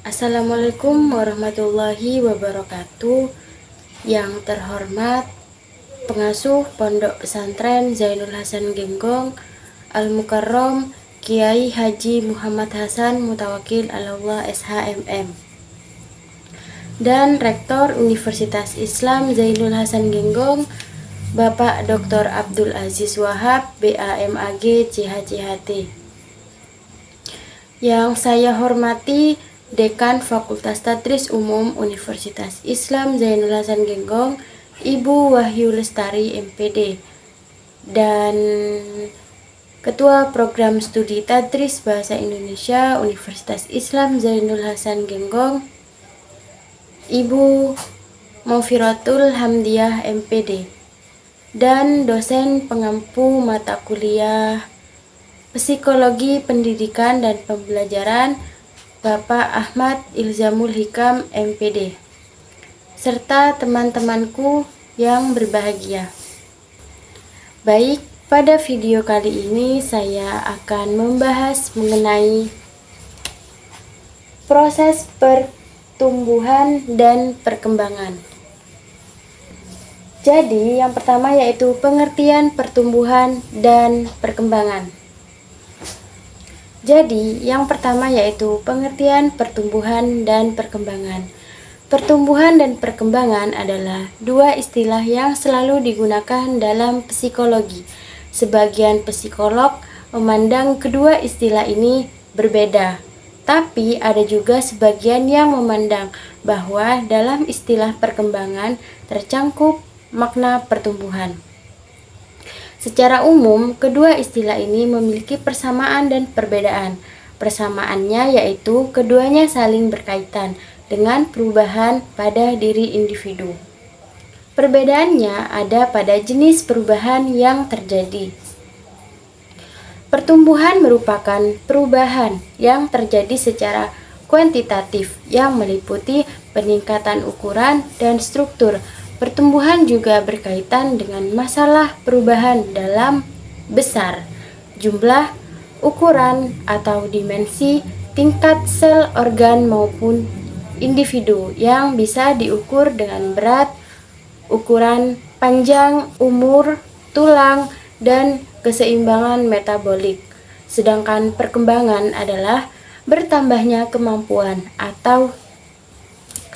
Assalamualaikum warahmatullahi wabarakatuh. Yang terhormat pengasuh Pondok Pesantren Zainul Hasan Genggong Al-Mukarrom Kiai Haji Muhammad Hasan Mutawakil Alallah SHMM, dan Rektor Universitas Islam Zainul Hasan Genggong Bapak Dr. Abdul Aziz Wahab BAMAG CHCHT. Yang saya hormati Dekan Fakultas Tadris Umum Universitas Islam Zainul Hasan Genggong Ibu Wahyu Lestari MPD, dan Ketua Program Studi Tadris Bahasa Indonesia Universitas Islam Zainul Hasan Genggong Ibu Mufiratul Hamdiah MPD, dan dosen pengampu mata kuliah Psikologi Pendidikan dan Pembelajaran Bapak Ahmad Ilzamul Hikam MPD, serta teman-temanku yang berbahagia. Baik, pada video kali ini saya akan membahas mengenai proses pertumbuhan dan perkembangan. Jadi, yang pertama yaitu pengertian pertumbuhan dan perkembangan. Jadi, yang pertama yaitu pengertian pertumbuhan dan perkembangan. Pertumbuhan dan perkembangan adalah dua istilah yang selalu digunakan dalam psikologi. Sebagian psikolog memandang kedua istilah ini berbeda, tapi ada juga sebagian yang memandang bahwa dalam istilah perkembangan tercangkup makna pertumbuhan. Secara umum, kedua istilah ini memiliki persamaan dan perbedaan. Persamaannya yaitu keduanya saling berkaitan dengan perubahan pada diri individu. Perbedaannya ada pada jenis perubahan yang terjadi. Pertumbuhan merupakan perubahan yang terjadi secara kuantitatif yang meliputi peningkatan ukuran dan struktur. Pertumbuhan juga berkaitan dengan masalah perubahan dalam besar, jumlah, ukuran, atau dimensi, tingkat sel, organ, maupun individu yang bisa diukur dengan berat, ukuran, panjang, umur, tulang, dan keseimbangan metabolik. Sedangkan perkembangan adalah bertambahnya kemampuan atau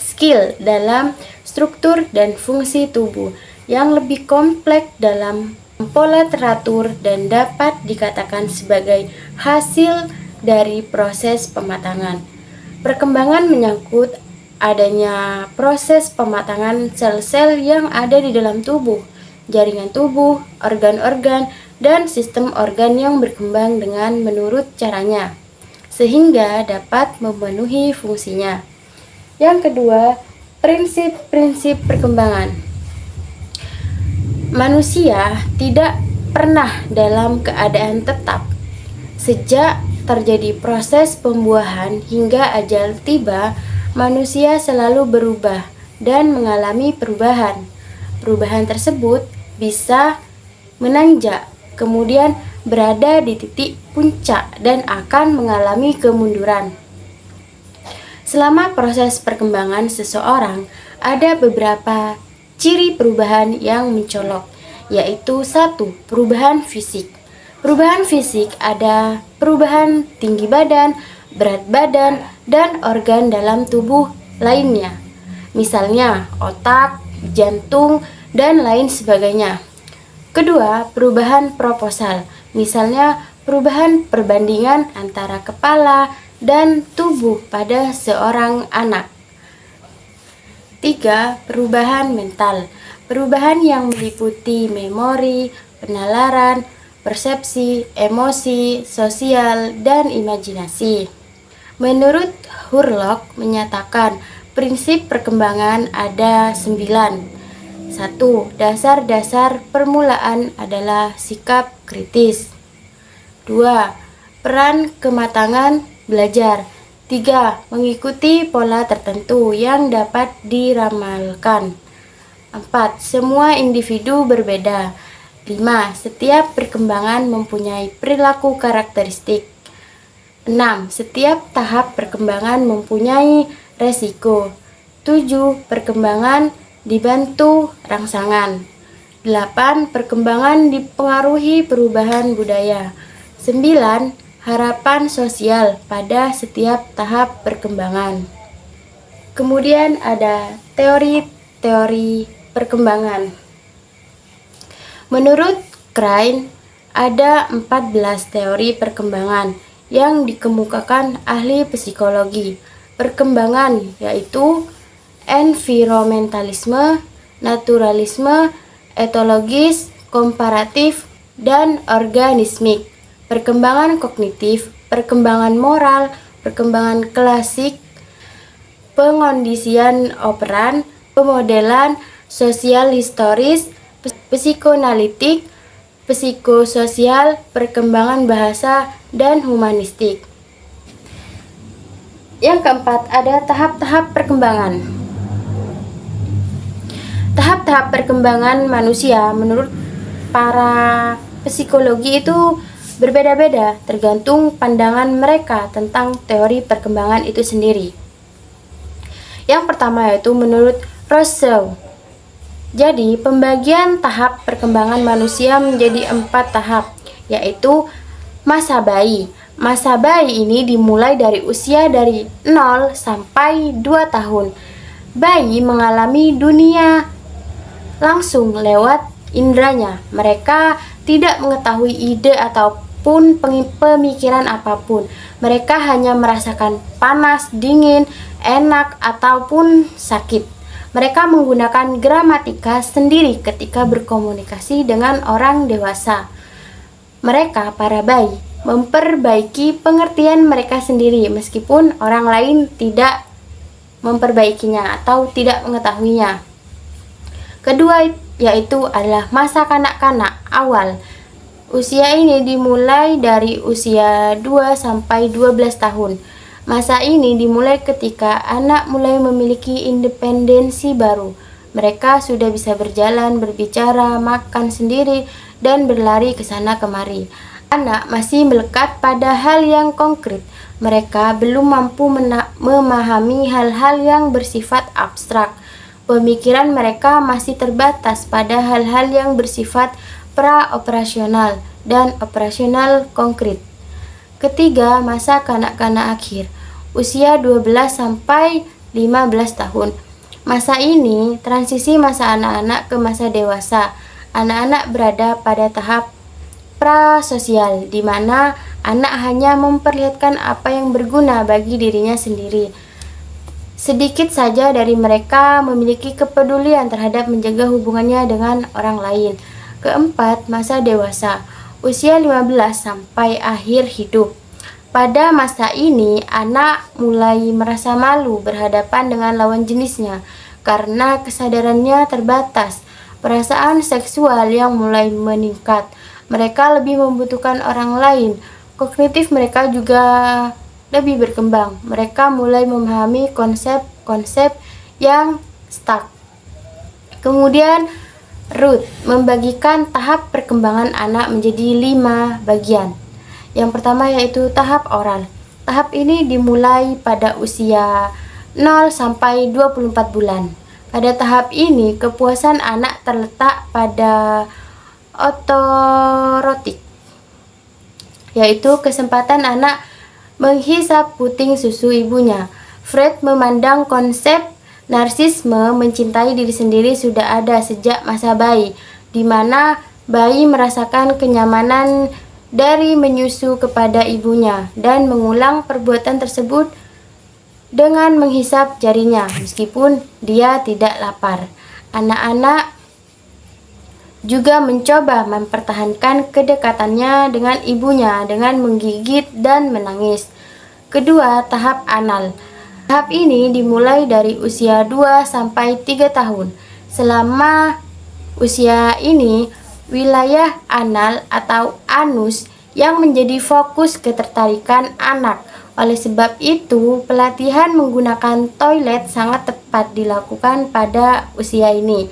skill dalam struktur dan fungsi tubuh yang lebih kompleks dalam pola teratur dan dapat dikatakan sebagai hasil dari proses pematangan. Perkembangan menyangkut adanya proses pematangan sel-sel yang ada di dalam tubuh, jaringan tubuh, organ-organ, dan sistem organ yang berkembang dengan menurut caranya, sehingga dapat memenuhi fungsinya. Yang kedua, prinsip-prinsip perkembangan. Manusia tidak pernah dalam keadaan tetap. Sejak terjadi proses pembuahan hingga ajal tiba, manusia selalu berubah dan mengalami perubahan. Perubahan tersebut bisa menanjak, kemudian berada di titik puncak dan akan mengalami kemunduran. Selama proses perkembangan seseorang, ada beberapa ciri perubahan yang mencolok, yaitu 1. Perubahan fisik. Perubahan fisik ada perubahan tinggi badan, berat badan, dan organ dalam tubuh lainnya, misalnya otak, jantung, dan lain sebagainya. Kedua, perubahan proposal, misalnya perubahan perbandingan antara kepala dan tubuh pada seorang anak. 3. Perubahan mental. Perubahan yang meliputi memori, penalaran, persepsi, emosi, sosial, dan imajinasi. Menurut Hurlock menyatakan prinsip perkembangan ada 9. 1. Dasar-dasar permulaan adalah sikap kritis. 2. Peran kematangan belajar. 3. Mengikuti pola tertentu yang dapat diramalkan. 4. Semua individu berbeda. 5. Setiap perkembangan mempunyai perilaku karakteristik. 6. Setiap tahap perkembangan mempunyai resiko. 7. Perkembangan dibantu rangsangan. 8. Perkembangan dipengaruhi perubahan budaya. 9. Harapan sosial pada setiap tahap perkembangan. Kemudian ada teori-teori perkembangan. Menurut Krein, ada 14 teori perkembangan yang dikemukakan ahli psikologi perkembangan, yaitu environmentalisme, naturalisme, etologis, komparatif, dan organismik, perkembangan kognitif, perkembangan moral, perkembangan klasik, pengondisian operan, pemodelan sosial historis, psikoanalitik, psikososial, perkembangan bahasa, dan humanistik. Yang keempat, ada tahap-tahap perkembangan. Tahap-tahap perkembangan manusia menurut para psikologi itu berbeda-beda tergantung pandangan mereka tentang teori perkembangan itu sendiri. Yang pertama yaitu menurut Rousseau. Jadi, pembagian tahap perkembangan manusia menjadi 4 tahap, yaitu masa bayi. Masa bayi ini dimulai dari usia dari 0 sampai 2 tahun. Bayi mengalami dunia langsung lewat indranya. Mereka tidak mengetahui ide ataupun pemikiran apapun. Mereka hanya merasakan panas, dingin, enak, ataupun sakit. Mereka menggunakan gramatika sendiri ketika berkomunikasi dengan orang dewasa. Mereka, para bayi, memperbaiki pengertian mereka sendiri meskipun orang lain tidak memperbaikinya atau tidak mengetahuinya. Kedua yaitu adalah masa kanak-kanak awal. Usia ini dimulai dari usia 2 sampai 12 tahun. Masa ini dimulai ketika anak mulai memiliki independensi baru. Mereka sudah bisa berjalan, berbicara, makan sendiri, dan berlari ke sana kemari. Anak masih melekat pada hal yang konkret. Mereka belum mampu memahami hal-hal yang bersifat abstrak. Pemikiran mereka masih terbatas pada hal-hal yang bersifat pra-operasional dan operasional konkret. Ketiga, masa kanak-kanak akhir, usia 12 sampai 15 tahun. Masa ini transisi masa anak-anak ke masa dewasa. Anak-anak berada pada tahap prasosial, di mana anak hanya memperlihatkan apa yang berguna bagi dirinya sendiri. Sedikit saja dari mereka memiliki kepedulian terhadap menjaga hubungannya dengan orang lain. Keempat, masa dewasa, usia 15 sampai akhir hidup. Pada masa ini, anak mulai merasa malu berhadapan dengan lawan jenisnya karena kesadarannya terbatas. Perasaan seksual yang mulai meningkat. Mereka lebih membutuhkan orang lain. Kognitif mereka juga lebih berkembang. Mereka mulai memahami konsep-konsep yang stuck. Kemudian Ruth membagikan tahap perkembangan anak menjadi 5 bagian. Yang pertama yaitu tahap oral. Tahap ini dimulai pada usia 0 sampai 24 bulan. Pada tahap ini, kepuasan anak terletak pada otorotik, yaitu kesempatan anak menghisap puting susu ibunya. Freud memandang konsep narsisme mencintai diri sendiri sudah ada sejak masa bayi, di mana bayi merasakan kenyamanan dari menyusu kepada ibunya dan mengulang perbuatan tersebut dengan menghisap jarinya meskipun dia tidak lapar. Anak-anak juga mencoba mempertahankan kedekatannya dengan ibunya dengan menggigit dan menangis. Kedua, tahap anal. Tahap ini dimulai dari usia 2 sampai 3 tahun. Selama usia ini, wilayah anal atau anus yang menjadi fokus ketertarikan anak. Oleh sebab itu, pelatihan menggunakan toilet sangat tepat dilakukan pada usia ini.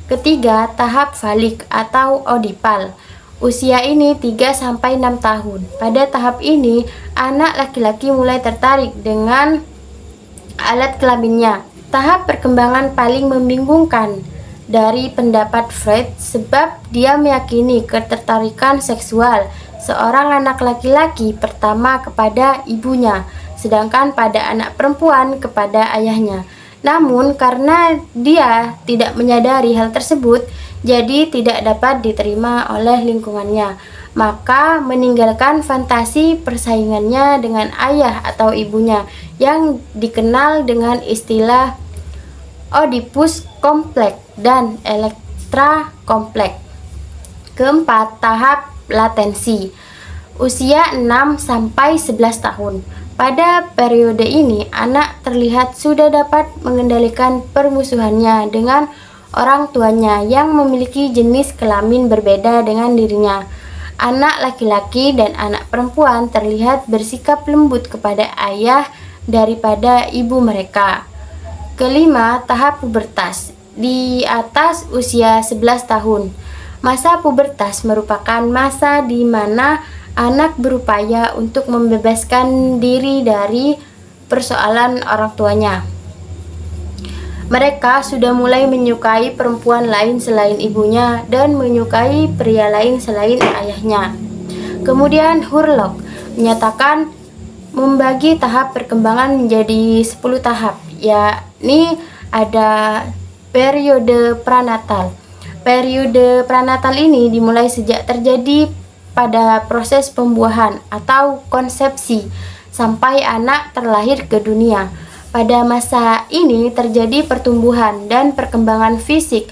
Ketiga, tahap falik atau odipal. Usia ini 3-6 tahun. Pada tahap ini, anak laki-laki mulai tertarik dengan alat kelaminnya. Tahap perkembangan paling membingungkan dari pendapat Freud sebab dia meyakini ketertarikan seksual seorang anak laki-laki pertama kepada ibunya, sedangkan pada anak perempuan kepada ayahnya. Namun karena dia tidak menyadari hal tersebut, jadi tidak dapat diterima oleh lingkungannya, maka meninggalkan fantasi persaingannya dengan ayah atau ibunya yang dikenal dengan istilah Oedipus kompleks dan Elektra kompleks. Keempat, tahap latensi. Usia 6-11 tahun. Pada periode ini, anak terlihat sudah dapat mengendalikan permusuhannya dengan orang tuanya yang memiliki jenis kelamin berbeda dengan dirinya. Anak laki-laki dan anak perempuan terlihat bersikap lembut kepada ayah daripada ibu mereka. Kelima, tahap pubertas. Di atas usia 11 tahun. Masa pubertas merupakan masa di mana anak berupaya untuk membebaskan diri dari persoalan orang tuanya. Mereka sudah mulai menyukai perempuan lain selain ibunya dan menyukai pria lain selain ayahnya. Kemudian Hurlock menyatakan membagi tahap perkembangan menjadi 10 tahap, yakni ada periode pranatal. Periode pranatal ini dimulai sejak terjadi pada proses pembuahan atau konsepsi sampai anak terlahir ke dunia. Pada masa ini terjadi pertumbuhan dan perkembangan fisik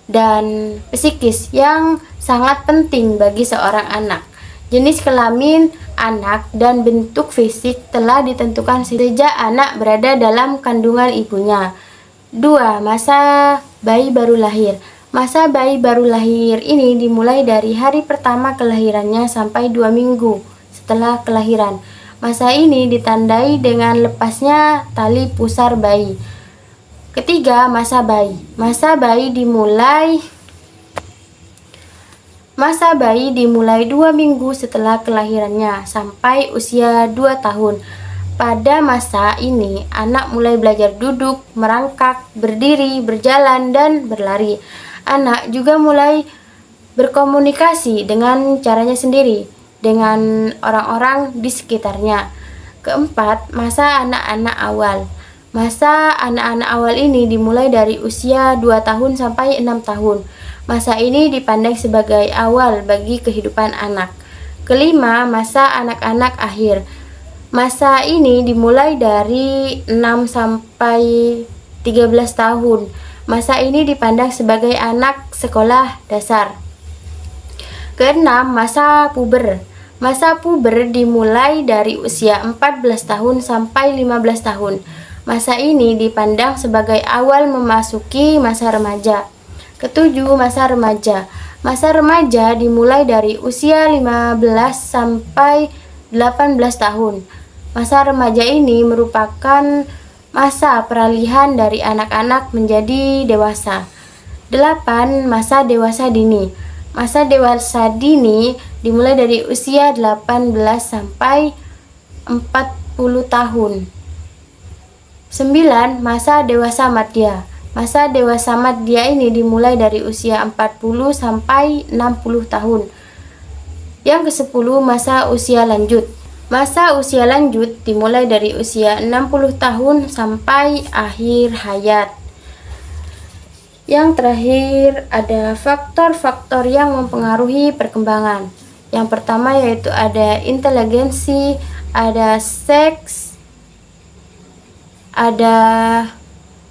dan psikis yang sangat penting bagi seorang anak. Jenis kelamin anak dan bentuk fisik telah ditentukan sejak anak berada dalam kandungan ibunya. 2. Masa bayi baru lahir. Masa bayi baru lahir ini dimulai dari hari pertama kelahirannya sampai 2 minggu setelah kelahiran. Masa ini ditandai dengan lepasnya tali pusar bayi. Ketiga, masa bayi. Masa bayi dimulai 2 minggu setelah kelahirannya sampai usia 2 tahun. Pada masa ini, anak mulai belajar duduk, merangkak, berdiri, berjalan, dan berlari. Anak juga mulai berkomunikasi dengan caranya sendiri dengan orang-orang di sekitarnya. Keempat, masa anak-anak awal. Masa anak-anak awal ini dimulai dari usia 2 tahun sampai 6 tahun. Masa ini dipandang sebagai awal bagi kehidupan anak. Kelima, masa anak-anak akhir. Masa ini dimulai dari 6 sampai 13 tahun. Masa ini dipandang sebagai anak sekolah dasar. Keenam, masa puber. Masa puber dimulai dari usia 14 tahun sampai 15 tahun. Masa ini dipandang sebagai awal memasuki masa remaja. Ketujuh, masa remaja. Masa remaja dimulai dari usia 15 sampai 18 tahun. Masa remaja ini merupakan masa peralihan dari anak-anak menjadi dewasa. 8. Masa dewasa dini. Masa dewasa dini dimulai dari usia 18 sampai 40 tahun. 9. Masa dewasa madya. Masa dewasa madya ini dimulai dari usia 40 sampai 60 tahun. Yang ke-10, masa usia lanjut. Masa usia lanjut dimulai dari usia 60 tahun sampai akhir hayat. Yang terakhir ada faktor-faktor yang mempengaruhi perkembangan. Yang pertama yaitu ada inteligensi, ada seks, ada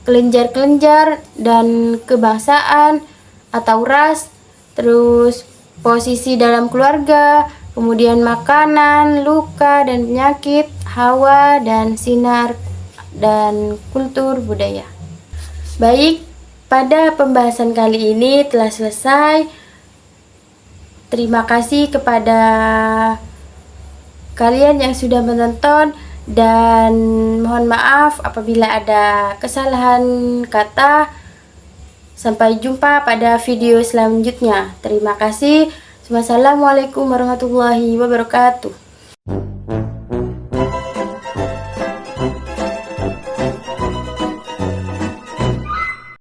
kelenjar-kelenjar dan kebangsaan atau ras, terus posisi dalam keluarga, kemudian makanan, luka dan penyakit, hawa dan sinar, dan kultur budaya. Baik, pada pembahasan kali ini telah selesai. Terima kasih kepada kalian yang sudah menonton dan mohon maaf apabila ada kesalahan kata. Sampai jumpa pada video selanjutnya. Terima kasih. Wassalamualaikum warahmatullahi wabarakatuh.